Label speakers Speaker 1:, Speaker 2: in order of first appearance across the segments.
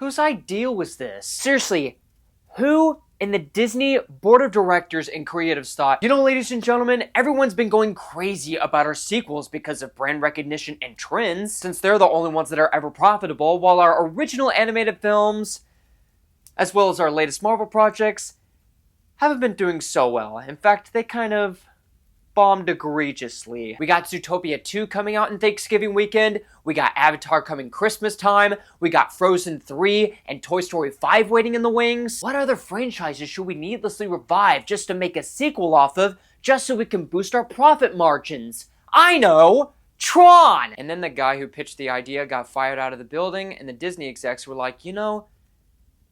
Speaker 1: Whose idea was this? Seriously, who in the Disney board of directors and creatives thought, you know, ladies and gentlemen, everyone's been going crazy about our sequels because of brand recognition and trends, since they're the only ones that are ever profitable, while our original animated films, as well as our latest Marvel projects, haven't been doing so well. In fact, they kind of bombed egregiously. We got Zootopia 2 coming out in Thanksgiving weekend, we got Avatar coming Christmas time, we got Frozen 3 and Toy Story 5 waiting in the wings. What other franchises should we needlessly revive just to make a sequel off of, just so we can boost our profit margins? I know! Tron! And then the guy who pitched the idea got fired out of the building, and the Disney execs were like, you know,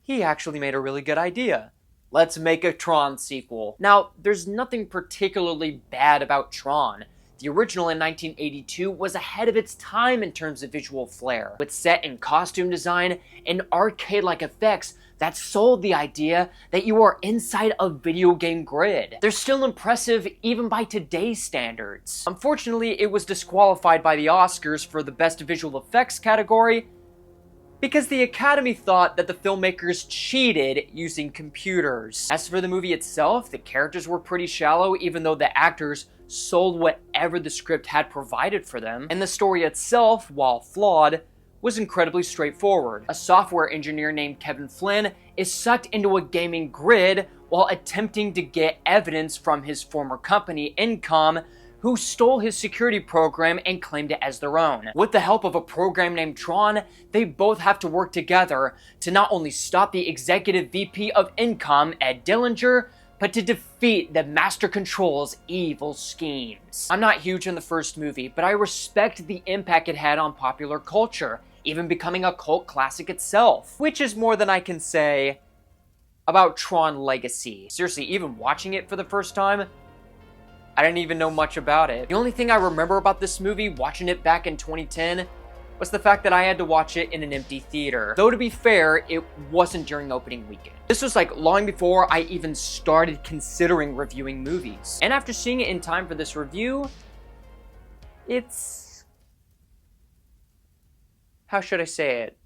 Speaker 1: he actually made a really good idea. Let's make a Tron sequel. Now, there's nothing particularly bad about Tron. The original in 1982 was ahead of its time in terms of visual flair, with set and costume design and arcade-like effects that sold the idea that you are inside a video game grid. They're still impressive even by today's standards. Unfortunately, it was disqualified by the Oscars for the Best Visual Effects category, because the Academy thought that the filmmakers cheated using computers. As for the movie itself, the characters were pretty shallow, even though the actors sold whatever the script had provided for them, and the story itself, while flawed, was incredibly straightforward. A software engineer named Kevin Flynn is sucked into a gaming grid while attempting to get evidence from his former company, Incom, who stole his security program and claimed it as their own. With the help of a program named Tron, they both have to work together to not only stop the executive VP of Incom, Ed Dillinger, but to defeat the Master Control's evil schemes. I'm not huge in the first movie, but I respect the impact it had on popular culture, even becoming a cult classic itself, which is more than I can say about Tron Legacy. Seriously, even watching it for the first time, I didn't even know much about it. The only thing I remember about this movie, watching it back in 2010, was the fact that I had to watch it in an empty theater. Though to be fair, it wasn't during opening weekend. This was like long before I even started considering reviewing movies. And after seeing it in time for this review, it's... how should I say it?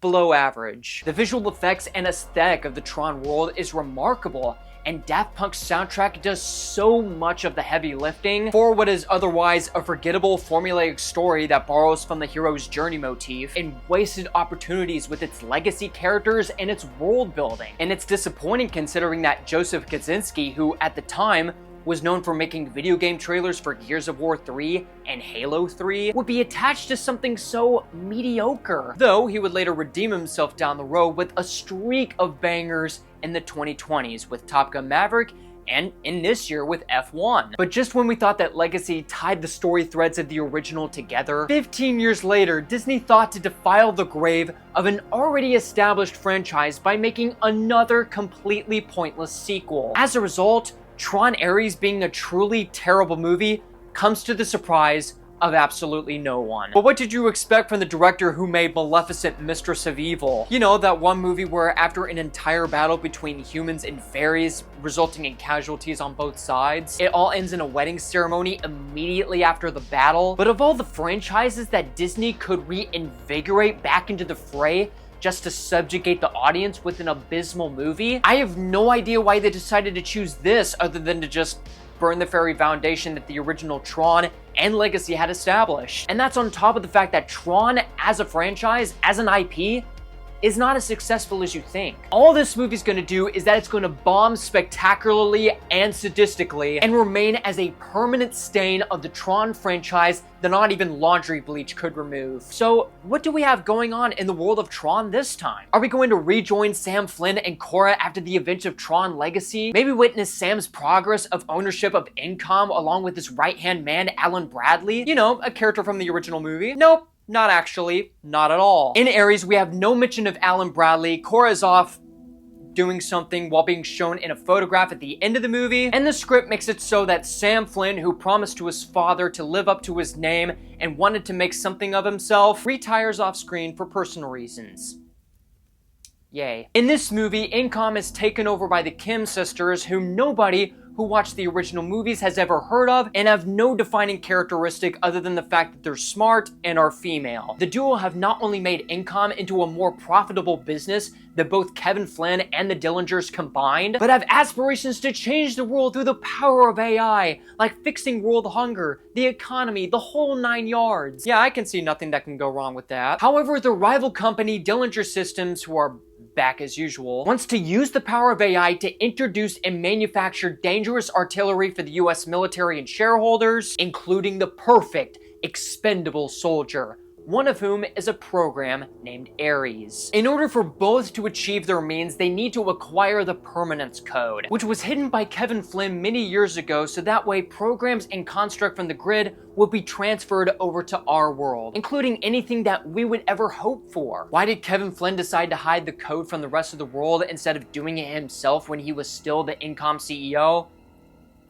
Speaker 1: Below average. The visual effects and aesthetic of the Tron world is remarkable, and Daft Punk's soundtrack does so much of the heavy lifting for what is otherwise a forgettable formulaic story that borrows from the hero's journey motif and wasted opportunities with its legacy characters and its world building. And it's disappointing considering that Joseph Kaczynski, who at the time was known for making video game trailers for Gears of War 3 and Halo 3, would be attached to something so mediocre. Though he would later redeem himself down the road with a streak of bangers in the 2020s with Top Gun Maverick and in this year with F1. But just when we thought that Legacy tied the story threads of the original together, 15 years later, Disney thought to defile the grave of an already established franchise by making another completely pointless sequel. As a result, Tron ARES being a truly terrible movie comes to the surprise of absolutely no one. But what did you expect from the director who made Maleficent Mistress of Evil? You know, that one movie where after an entire battle between humans and fairies, resulting in casualties on both sides, it all ends in a wedding ceremony immediately after the battle. But of all the franchises that Disney could reinvigorate back into the fray, just to subjugate the audience with an abysmal movie, I have no idea why they decided to choose this other than to just burn the very foundation that the original Tron and Legacy had established. And that's on top of the fact that Tron as a franchise, as an IP, is not as successful as you think. All this movie's gonna do is that it's gonna bomb spectacularly and sadistically and remain as a permanent stain of the Tron franchise that not even laundry bleach could remove. So what do we have going on in the world of Tron this time? Are we going to rejoin Sam Flynn and Cora after the events of Tron Legacy? Maybe witness Sam's progress of ownership of Incom along with his right-hand man, Alan Bradley? You know, a character from the original movie? Nope. Not actually. Not at all. In ARES, we have no mention of Alan Bradley. Cora is off doing something while being shown in a photograph at the end of the movie, and the script makes it so that Sam Flynn, who promised to his father to live up to his name and wanted to make something of himself, retires off screen for personal reasons. Yay. In this movie, Incom is taken over by the Kim sisters, whom nobody who watched the original movies has ever heard of and have no defining characteristic other than the fact that they're smart and are female. The duo have not only made Incom into a more profitable business than both Kevin Flynn and the Dillingers combined, but have aspirations to change the world through the power of AI, like fixing world hunger, the economy, the whole 9 yards. Yeah, I can see nothing that can go wrong with that. However, the rival company Dillinger Systems, who are back as usual, wants to use the power of AI to introduce and manufacture dangerous artillery for the US military and shareholders, including the perfect expendable soldier, one of whom is a program named ARES. In order for both to achieve their means, they need to acquire the permanence code, which was hidden by Kevin Flynn many years ago, so that way programs and construct from the grid will be transferred over to our world, including anything that we would ever hope for. Why did Kevin Flynn decide to hide the code from the rest of the world instead of doing it himself when he was still the Incom CEO?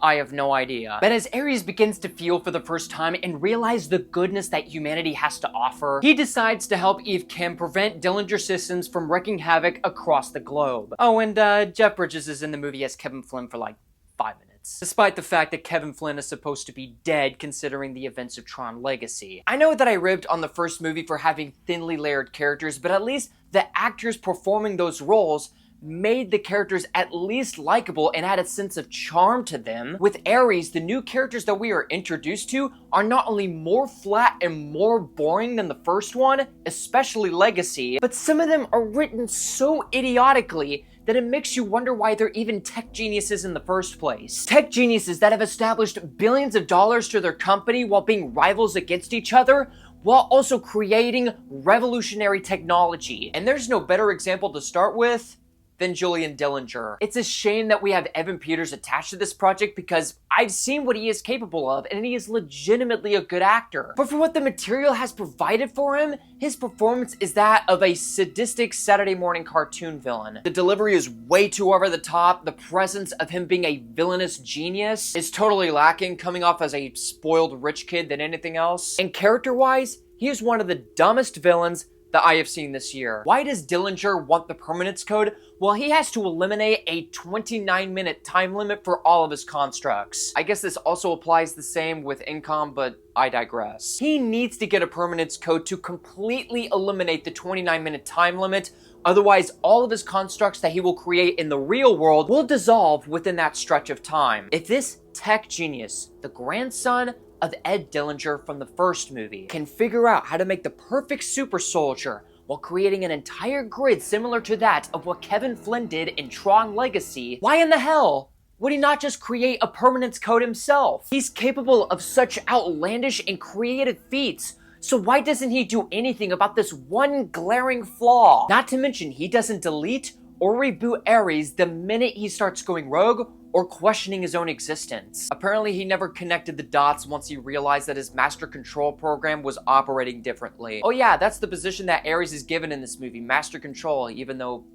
Speaker 1: I have no idea. But as ARES begins to feel for the first time and realize the goodness that humanity has to offer, he decides to help Eve Kim prevent Dillinger Systems from wreaking havoc across the globe. Oh, and Jeff Bridges is in the movie as Kevin Flynn for like 5 minutes, despite the fact that Kevin Flynn is supposed to be dead considering the events of Tron Legacy. I know that I ribbed on the first movie for having thinly layered characters, but at least the actors performing those roles made the characters at least likable and had a sense of charm to them. With ARES, the new characters that we are introduced to are not only more flat and more boring than the first one, especially Legacy, but some of them are written so idiotically that it makes you wonder why they're even tech geniuses in the first place. Tech geniuses that have established billions of dollars to their company while being rivals against each other, while also creating revolutionary technology. And there's no better example to start with than Julian Dillinger. It's a shame that we have Evan Peters attached to this project because I've seen what he is capable of and he is legitimately a good actor. But for what the material has provided for him, his performance is that of a sadistic Saturday morning cartoon villain. The delivery is way too over the top. The presence of him being a villainous genius is totally lacking, coming off as a spoiled rich kid than anything else. And character-wise, he is one of the dumbest villains that I have seen this year. Why does Dillinger want the permanence code? Well, he has to eliminate a 29-minute time limit for all of his constructs. I guess this also applies the same with Incom, but I digress. He needs to get a permanence code to completely eliminate the 29-minute time limit. Otherwise, all of his constructs that he will create in the real world will dissolve within that stretch of time. If this tech genius, the grandson of Ed Dillinger from the first movie, can figure out how to make the perfect super soldier while creating an entire grid similar to that of what Kevin Flynn did in Tron Legacy, why in the hell would he not just create a permanence code himself? He's capable of such outlandish and creative feats, so why doesn't he do anything about this one glaring flaw? Not to mention, he doesn't delete or reboot ARES the minute he starts going rogue or questioning his own existence. Apparently, he never connected the dots once he realized that his master control program was operating differently. Oh yeah, that's the position that ARES is given in this movie, master control, even though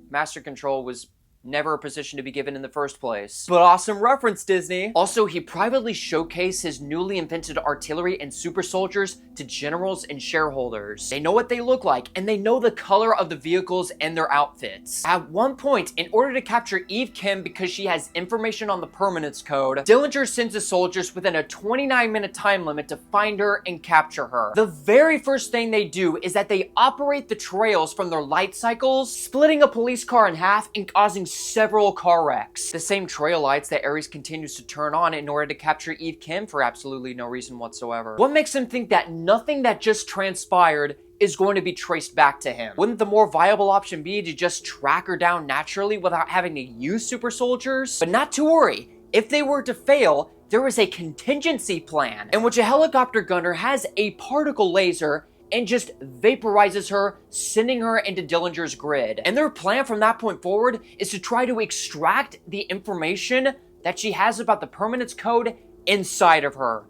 Speaker 1: master control was never a position to be given in the first place. But awesome reference, Disney. Also, he privately showcased his newly invented artillery and super soldiers to generals and shareholders. They know what they look like, and they know the color of the vehicles and their outfits. At one point, in order to capture Eve Kim because she has information on the permanence code, Dillinger sends his soldiers within a 29-minute time limit to find her and capture her. The very first thing they do is that they operate the trails from their light cycles, splitting a police car in half and causing several car wrecks. The same trail lights that ARES continues to turn on in order to capture Eve Kim for absolutely no reason whatsoever. What makes him think that nothing that just transpired is going to be traced back to him? Wouldn't the more viable option be to just track her down naturally without having to use super soldiers? But not to worry, if they were to fail, there is a contingency plan in which a helicopter gunner has a particle laser and just vaporizes her, sending her into Dillinger's grid. And their plan from that point forward is to try to extract the information that she has about the permanence code inside of her.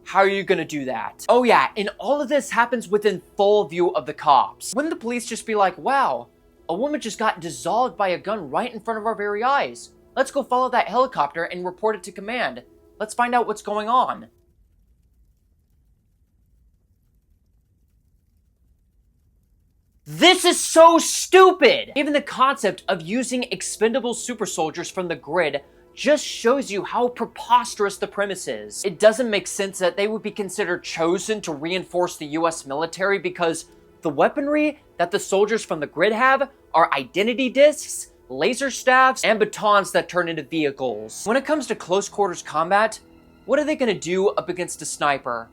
Speaker 1: How are you gonna do that? Oh yeah, and all of this happens within full view of the cops. Wouldn't the police just be like, wow, a woman just got dissolved by a gun right in front of our very eyes. Let's go follow that helicopter and report it to command. Let's find out what's going on. This is so stupid! Even the concept of using expendable super soldiers from the grid just shows you how preposterous the premise is. It doesn't make sense that they would be considered chosen to reinforce the US military because the weaponry that the soldiers from the grid have are identity discs, laser staffs, and batons that turn into vehicles. When it comes to close quarters combat, what are they gonna do up against a sniper?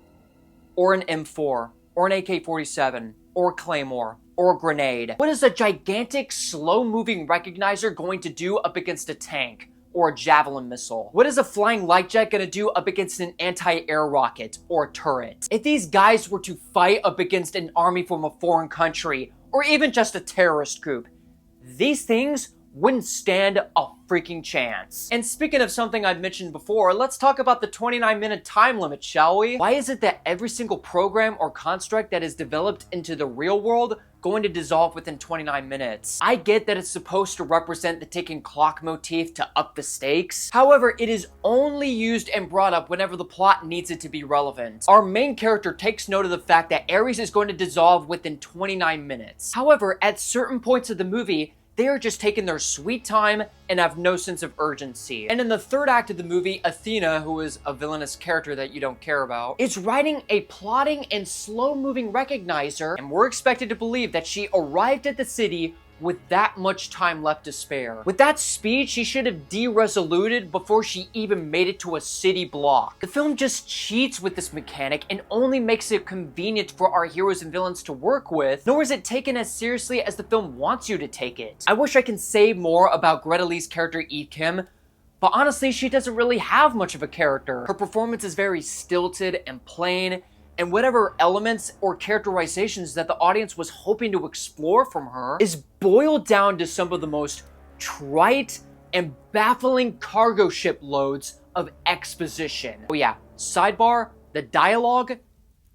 Speaker 1: Or an M4? Or an AK-47? Or a Claymore? Or a grenade? What is a gigantic, slow-moving recognizer going to do up against a tank? Or a javelin missile? What is a flying light jet gonna do up against an anti-air rocket or a turret? If these guys were to fight up against an army from a foreign country, or even just a terrorist group, these things wouldn't stand a freaking chance. And speaking of something I've mentioned before, let's talk about the 29-minute time limit, shall we? Why is it that every single program or construct that is developed into the real world going to dissolve within 29 minutes? I get that it's supposed to represent the ticking clock motif to up the stakes. However, it is only used and brought up whenever the plot needs it to be relevant. Our main character takes note of the fact that ARES is going to dissolve within 29 minutes. However, at certain points of the movie, they are just taking their sweet time and have no sense of urgency. And in the third act of the movie, Athena, who is a villainous character that you don't care about, is riding a plodding and slow-moving recognizer, and we're expected to believe that she arrived at the city with that much time left to spare. With that speed, she should have de-resoluted before she even made it to a city block. The film just cheats with this mechanic and only makes it convenient for our heroes and villains to work with, nor is it taken as seriously as the film wants you to take it. I wish I can say more about Greta Lee's character Eve Kim, but honestly, she doesn't really have much of a character. Her performance is very stilted and plain, and whatever elements or characterizations that the audience was hoping to explore from her is boiled down to some of the most trite and baffling cargo ship loads of exposition. Oh yeah, sidebar, the dialogue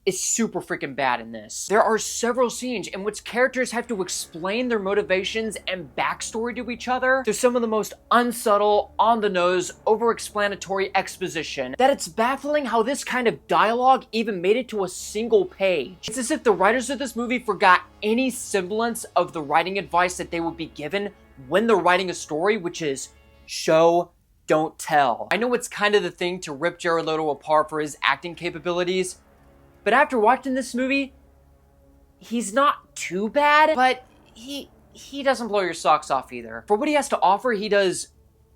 Speaker 1: is super freaking bad in this. There are several scenes in which characters have to explain their motivations and backstory to each other through some of the most unsubtle, on-the-nose, over-explanatory exposition that it's baffling how this kind of dialogue even made it to a single page. It's as if the writers of this movie forgot any semblance of the writing advice that they would be given when they're writing a story, which is show, don't tell. I know it's kind of the thing to rip Jared Leto apart for his acting capabilities, but after watching this movie, he's not too bad, but he doesn't blow your socks off either. For what he has to offer, he does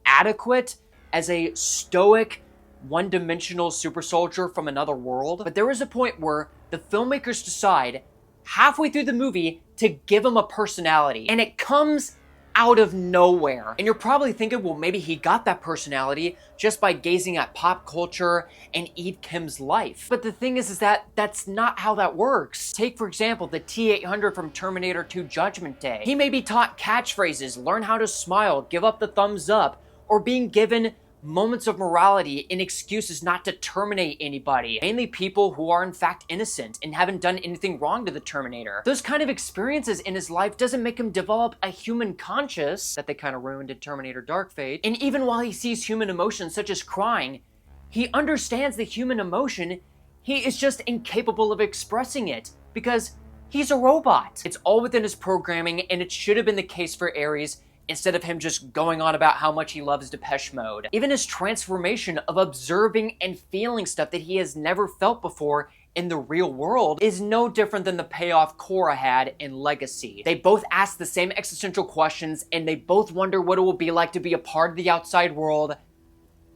Speaker 1: adequate as a stoic, one-dimensional super soldier from another world. But there is a point where the filmmakers decide, halfway through the movie, to give him a personality. And it comes out of nowhere. And you're probably thinking, well, maybe he got that personality just by gazing at pop culture and Eve Kim's life. But the thing is that that's not how that works. Take, for example, the T-800 from Terminator 2 Judgment Day. He may be taught catchphrases, learn how to smile, give up the thumbs up, or being given moments of morality and excuses not to terminate anybody. Mainly people who are in fact innocent and haven't done anything wrong to the Terminator. Those kind of experiences in his life doesn't make him develop a human conscience that they kind of ruined in Terminator Dark Fate. And even while he sees human emotions such as crying, he understands the human emotion, he is just incapable of expressing it because he's a robot. It's all within his programming, and it should have been the case for ARES instead of him just going on about how much he loves Depeche Mode. Even his transformation of observing and feeling stuff that he has never felt before in the real world is no different than the payoff Cora had in Legacy. They both ask the same existential questions, and they both wonder what it will be like to be a part of the outside world.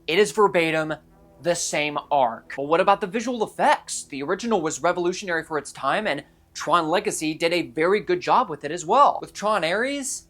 Speaker 1: It is verbatim the same arc. But what about the visual effects? The original was revolutionary for its time, and Tron Legacy did a very good job with it as well. With Tron ARES,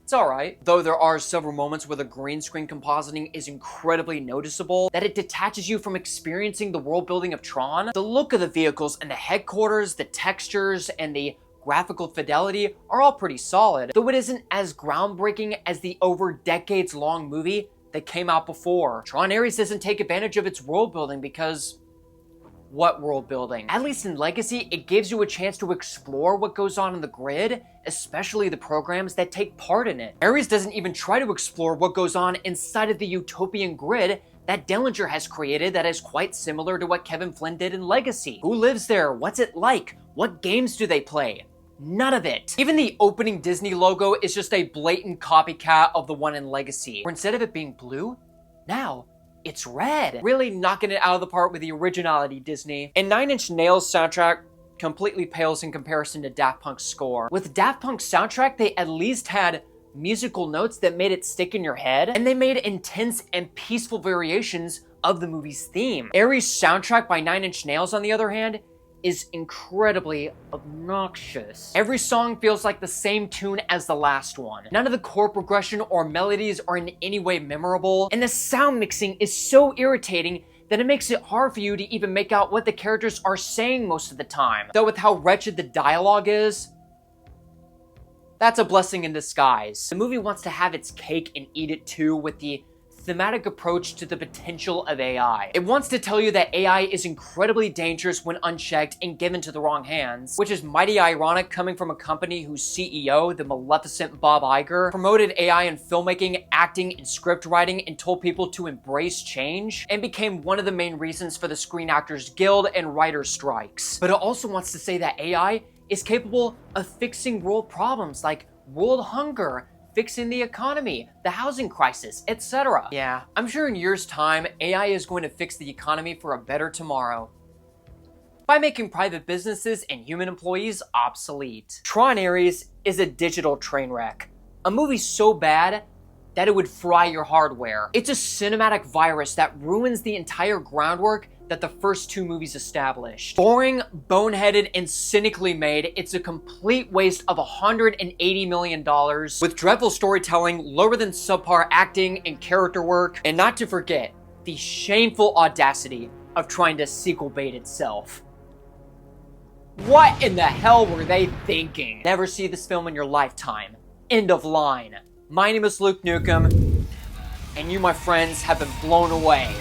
Speaker 1: it's alright. Though there are several moments where the green screen compositing is incredibly noticeable, that it detaches you from experiencing the world building of Tron. The look of the vehicles and the headquarters, the textures, and the graphical fidelity are all pretty solid, though it isn't as groundbreaking as the over decades long movie that came out before. Tron ARES doesn't take advantage of its world building because what world building? At least in Legacy, it gives you a chance to explore what goes on in the grid, especially the programs that take part in it. ARES doesn't even try to explore what goes on inside of the utopian grid that Dellinger has created that is quite similar to what Kevin Flynn did in Legacy. Who lives there? What's it like? What games do they play? None of it. Even the opening Disney logo is just a blatant copycat of the one in Legacy, where instead of it being blue, now it's red. Really knocking it out of the park with the originality, Disney. And Nine Inch Nails soundtrack completely pales in comparison to Daft Punk's score. With Daft Punk's soundtrack, they at least had musical notes that made it stick in your head, and they made intense and peaceful variations of the movie's theme. ARES' soundtrack by Nine Inch Nails, on the other hand, is incredibly obnoxious. Every song feels like the same tune as the last one. None of the chord progression or melodies are in any way memorable, and the sound mixing is so irritating that it makes it hard for you to even make out what the characters are saying most of the time. Though with how wretched the dialogue is, that's a blessing in disguise. The movie wants to have its cake and eat it too with the thematic approach to the potential of AI. It wants to tell you that AI is incredibly dangerous when unchecked and given to the wrong hands, which is mighty ironic coming from a company whose CEO, the maleficent Bob Iger, promoted AI in filmmaking, acting, and script writing and told people to embrace change, and became one of the main reasons for the Screen Actors Guild and writers' strikes. But it also wants to say that AI is capable of fixing world problems like world hunger, fixing the economy, the housing crisis, etc. Yeah, I'm sure in years' time, AI is going to fix the economy for a better tomorrow by making private businesses and human employees obsolete. Tron ARES is a digital train wreck. A movie so bad that it would fry your hardware. It's a cinematic virus that ruins the entire groundwork that the first two movies established. Boring, boneheaded, and cynically made, it's a complete waste of $180 million, with dreadful storytelling, lower than subpar acting and character work, and not to forget, the shameful audacity of trying to sequel bait itself. What in the hell were they thinking? Never see this film in your lifetime. End of line. My name is Luke Nukem, and you, my friends, have been blown away